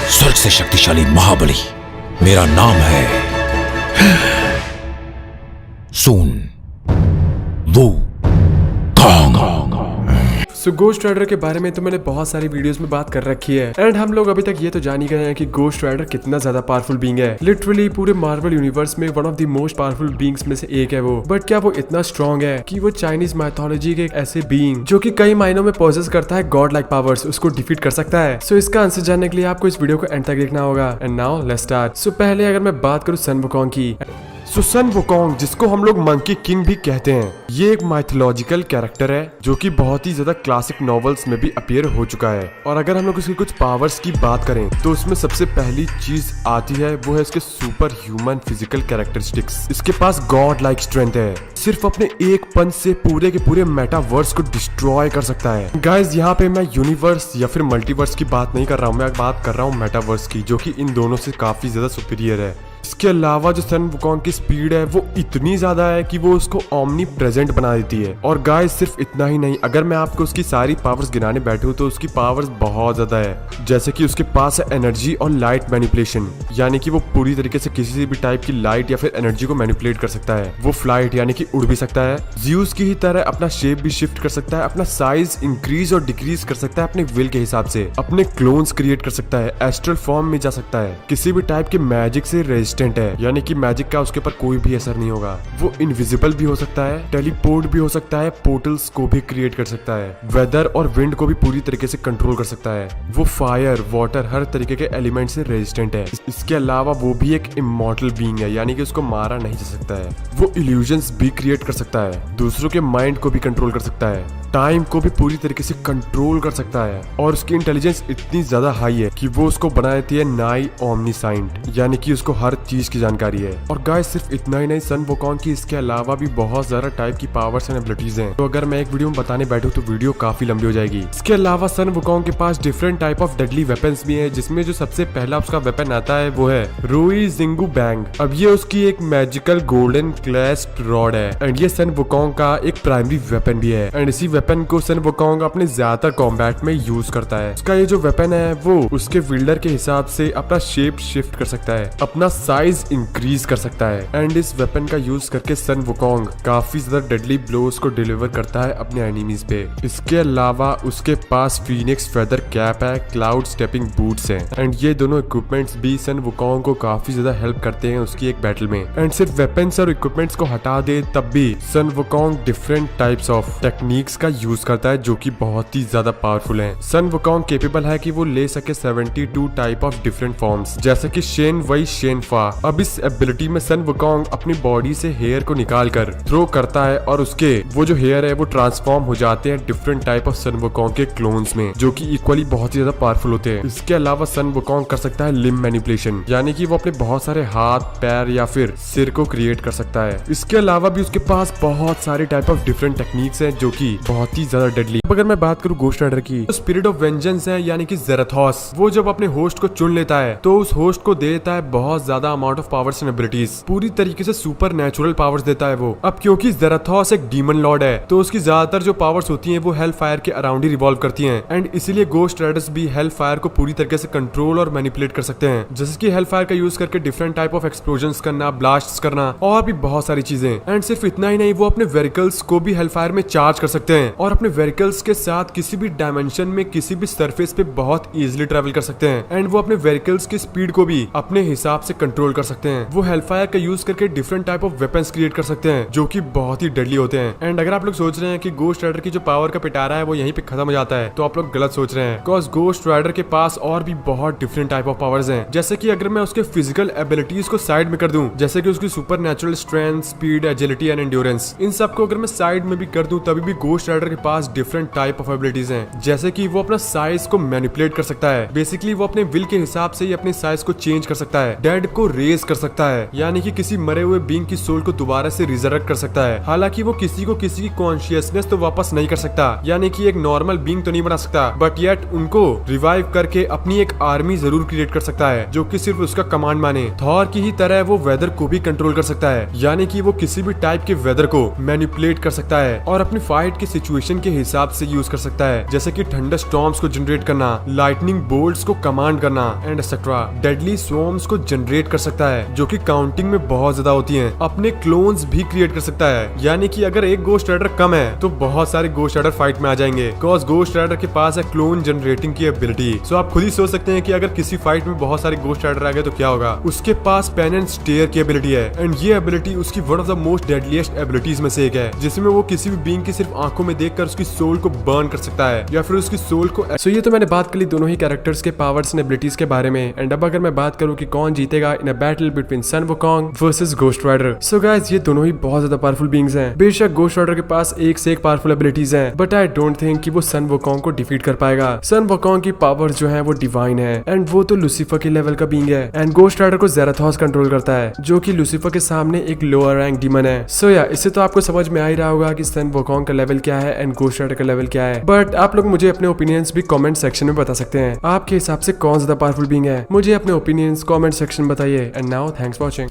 स्वर्ग से शक्तिशाली महाबली, मेरा नाम है सून वू कॉन्ग। सो गोस्ट राइडर के बारे में तो मैंने बहुत सारी वीडियोस में बात कर रखी है एंड हम लोग अभी तक ये तो जान ही गए हैं कि गोस्ट राइडर कितना ज्यादा पावरफुल बीइंग है। लिटरली पूरे मार्वल यूनिवर्स में one of the most powerful beings में से एक है वो। बट क्या वो इतना स्ट्रॉन्ग है कि वो चाइनीज माइथोलॉजी के एक ऐसे बीइंग जो कि कई मायनों में पोजेस करता है गॉड लाइक पावर्स, उसको डिफीट कर सकता है? सो इसका आंसर जानने के लिए आपको इस वीडियो को एंड तक देखना होगा। And now let's start. So पहले अगर मैं बात करूं सन वुकोंग की, सन वुकोंग जिसको हम लोग मंकी किंग भी कहते हैं, ये एक माइथोलॉजिकल कैरेक्टर है जो कि बहुत ही ज्यादा क्लासिक नॉवेल्स में भी अपीयर हो चुका है। और अगर हम लोग उसकी कुछ पावर्स की बात करें तो उसमें सबसे पहली चीज आती है वो है इसके सुपर ह्यूमन फिजिकल कैरेक्टरिस्टिक्स। इसके पास गॉड लाइक स्ट्रेंथ है, सिर्फ अपने एक पंच से पूरे के पूरे मेटावर्स को डिस्ट्रॉय कर सकता है। गाइज यहाँ पे मैं यूनिवर्स या फिर मल्टीवर्स की बात नहीं कर रहा हूँ, मैं बात कर रहा हूँ मेटावर्स की, जो कि इन दोनों से काफी ज्यादा सुपीरियर है। इसके अलावा जो सन वुकोंग की स्पीड है वो इतनी ज्यादा है कि वो उसको ओमनी प्रेजेंट बना देती है। और गाइस सिर्फ इतना ही नहीं, अगर मैं आपको उसकी सारी पावर्स गिनाने बैठूं तो उसकी पावर्स बहुत ज्यादा है। जैसे कि उसके पास है एनर्जी और लाइट मैनिपुलेशन, यानी कि वो पूरी तरीके से किसी भी टाइप की लाइट या फिर एनर्जी को मैनिपुलेट कर सकता है। वो फ्लाइट यानी कि उड़ भी सकता है, ज़्यूस की ही तरह अपना शेप भी शिफ्ट कर सकता है, अपना साइज इंक्रीज और डिक्रीज कर सकता है अपने विल के हिसाब से, अपने क्लोन्स क्रिएट कर सकता है, एस्ट्रल फॉर्म में जा सकता है, किसी भी टाइप के मैजिक से रेजिस्टेंट है, यानी कि मैजिक का उसके ऊपर कोई भी असर नहीं होगा। वो इनविजिबल भी हो सकता है, टेलीपोर्ट भी हो सकता है, पोर्टल्स को भी क्रिएट कर सकता है, वेदर और विंड को भी पूरी तरीके से कंट्रोल कर सकता है। वो फायर, वाटर, हर तरीके के एलिमेंट से रेजिस्टेंट है। इसके अलावा वो भी एक इमॉर्टल बीइंग है, यानी कि उसको मारा नहीं जा सकता है। वो इल्यूजन्स भी क्रिएट कर सकता है, दूसरों के माइंड को भी कंट्रोल कर सकता है, टाइम को भी पूरी तरीके से कंट्रोल कर सकता है। और उसकी इंटेलिजेंस इतनी ज्यादा हाई है कि वो उसको बना देती है नाई ओमनीसाइंट, यानी कि उसको हर चीज की जानकारी है। और गाइस सिर्फ इतना ही नहीं, सन वुकोंग की इसके अलावा भी बहुत ज्यादा टाइप की पावर्स एंड एबिलिटीज हैं। तो अगर मैं एक वीडियो में बताने बैठूं तो वीडियो काफी लंबी हो जाएगी। इसके अलावा सन वुकोंग के पास different type of deadly weapons भी है, जिसमें जो सबसे पहला उसका वेपन आता है वो है रोई जिंगू बैंग। अब ये उसकी एक मैजिकल गोल्डन क्लैस्ड रॉड है एंड ये सन वुकोंग का एक प्राइमरी वेपन भी है। एंड इसी वेपन को सन वुकोंग अपने ज्यादातर कॉम्बैट में यूज करता है। उसका ये जो वेपन है वो उसके विल्डर के हिसाब से अपना शेप शिफ्ट कर सकता है, अपना साइज इंक्रीज कर सकता है। एंड इस वेपन का यूज करके सन वुकोंग काफी ज्यादा डेडली ब्लोज को डिलीवर करता है अपने एनिमीज पे। इसके अलावा उसके पास फीनिक्स फेदर कैप है, क्लाउड स्टेपिंग बूट्स हैं एंड ये दोनों इक्विपमेंट्स भी सन वुकोंग को काफी ज्यादा हेल्प करते हैं उसकी एक बैटल में। एंड सिर्फ वेपन्स और इक्विपमेंट्स को हटा दे तब भी Sun Wukong different types of techniques का यूज करता है जो कि बहुत ही ज्यादा पावरफुल है। सन वुकोंग केपेबल है कि वो ले सके 72 टाइप ऑफ डिफरेंट फॉर्म्स, जैसे कि शेन वई शेन फा। अब इस एबिलिटी में सन वुकोंग अपनी बॉडी से हेयर को निकाल कर थ्रो करता है और उसके वो जो हेयर है वो ट्रांसफॉर्म हो जाते हैं different type of Sun Wukong के क्लोन्स में, जो कि इक्वली बहुत ही ज्यादा पावरफुल होते हैं। इसके अलावा सन वुकोंग कर सकता है लिम्ब मैनिपुलेशन, यानी कि वो अपने बहुत सारे हाथ, पैर या फिर सिर को क्रिएट कर सकता है। इसके अलावा भी उसके पास बहुत सारे टाइप ऑफ डिफरेंट टेक्निक्स हैं जो कि बहुत ही ज्यादा डेडली। अगर मैं बात करूं गोस्ट राइडर की, तो स्पिरिट ऑफ वेंजेंस है, यानी कि ज़ेराथोस। वो जब अपने होस्ट को चुन लेता है तो उस होस्ट को दे देता है बहुत ज्यादा amount of powers and abilities, पूरी तरीके से सुपर नेचुरल पावर्स देता है वो। अब क्योंकि ज़ेराथोस एक डीमन लॉर्ड है तो उसकी ज्यादातर जो पावर्स होती हैं वो हेल फायर के अराउंड ही रिवॉल्व करती हैं एंड इसीलिए गोस्ट राइडर्स भी हेल फायर को पूरी तरीके से कंट्रोल और मैनिपुलेट कर सकते हैं, जैसे कि हेल फायर का यूज करके डिफरेंट टाइप ऑफ एक्सप्लोजंस करना, ब्लास्ट्स करना और भी बहुत सारी चीजें। एंड सिर्फ इतना ही नहीं, वो अपने व्हीकल्स को भी हेल फायर में चार्ज कर सकते हैं और अपने व्हीकल्स के साथ किसी भी डायमेंशन में किसी भी सरफेस पे बहुत इजीली ट्रेवल कर सकते हैं। एंड वो अपने व्हीकल्स की स्पीड को भी अपने हिसाब से कंट्रोल कर सकते हैं। वो हेलफायर का यूज करके different type of weapons create कर सकते हैं जो कि बहुत ही डेडली होते हैं। एंड अगर आप लोग सोच रहे हैं कि गोस्ट राइडर की जो पावर का पिटारा है वो यहीं पे खत्म हो जाता है तो आप लोग गलत सोच रहे हैं, बिकॉज गोस्ट राइडर के पास और भी बहुत डिफरेंट टाइप ऑफ पावर्स हैं। जैसे कि अगर मैं उसके फिजिकल एबिलिटीज को साइड में कर दूं, जैसे कि उसकी super natural strength, speed, agility and endurance, इन सबको अगर मैं साइड में भी कर दूं तभी भी गोस्ट राइडर के पास डिफरेंट टाइप ऑफ एबिलिटीज हैं। जैसे कि वो अपना साइज को मैनिपुलेट कर सकता है, बेसिकली वो अपने विल के हिसाब से ही अपने साइज को चेंज कर सकता है, डेड को रेज कर सकता है, यानी कि किसी मरे हुए बीइंग की सोल को दोबारा से रिजरेक्ट कर सकता है। हालांकि वो किसी को किसी की कॉन्शियसनेस तो वापस नहीं कर सकता, यानी कि एक नॉर्मल बीइंग तो नहीं बना सकता, बट येट उनको रिवाइव करके अपनी एक आर्मी जरूर क्रिएट कर सकता है जो कि सिर्फ उसका कमांड माने। थॉर की ही तरह वो वेदर को भी कंट्रोल कर सकता है, यानी कि वो किसी भी टाइप के वेदर को मैनिपुलेट कर सकता है और अपनी फाइट की सिचुएशन के हिसाब से यूज कर सकता है, जैसे कि थंडर स्टॉर्म्स को जनरेट करना, लाइटनिंग बोल्ट्स को कमांड करना एंड एक्सेट्रा। डेडली स्वॉर्म्स को जनरेट कर सकता है जो कि काउंटिंग में बहुत ज्यादा होती हैं। अपने क्लोन्स भी क्रिएट कर सकता है, यानी कि अगर एक गोस्ट राइडर कम है तो बहुत सारे गोस्ट राइडर फाइट में आ जाएंगे, बिकॉज गोस्ट राइडर के पास है क्लोन जनरेटिंग की एबिलिटी। सो आप खुद ही सोच सकते हैं कि अगर किसी फाइट में बहुत सारे गोस्ट राइडर आ गए तो क्या होगा। उसके पास पेन एंड स्टेयर की एबिलिटी है एंड ये एबिलिटी उसकी one of the most deadliest abilities में से एक है, जिसमें वो किसी भी बीइंग की सिर्फ आंखों में देखकर उसकी सोल को बर्न कर सकता है या फिर उसकी सोल को। सो ये तो मैंने बात कर ली दोनों ही कैरेक्टर्स के पावर्स एंड एबिलिटीज के बारे में। एंड अब अगर मैं बात करूं कि कौन जीतेगा in a battle between Sun Wukong versus Ghost Rider. So guys ये दोनों ही बहुत ज्यादा पावरफुल बीइंग्स हैं। बेशक गोस्ट राइडर के पास एक से एक पावरफुल एबिलिटीज हैं, बट आई डोंट थिंक कि वो सन वुकोंग को डिफीट कर पाएगा। सन वुकोंग की पावर्स जो है वो डिवाइन है एंड वो तो लूसीफर के लेवल का बीइंग है। एंड गोस्ट राइडर को ज़ेराथोस कंट्रोल करता है जो कि लूसीफर के सामने एक लोअर रैंक डीमन है। सो या इससे तो आपको समझ में आ ही रहा होगा कि सन वुकोंग का लेवल क्या है एंड गोस्ट राइडर का लेवल क्या है। बट आप लोग मुझे अपने ओपिनियंस भी कमेंट सेक्शन में बता सकते हैं। आपके हिसाब से कौन ज्यादा पावरफुल बीइंग है, मुझे अपने ओपिनियंस कमेंट सेक्शन में बताइए। And now thanks for watching.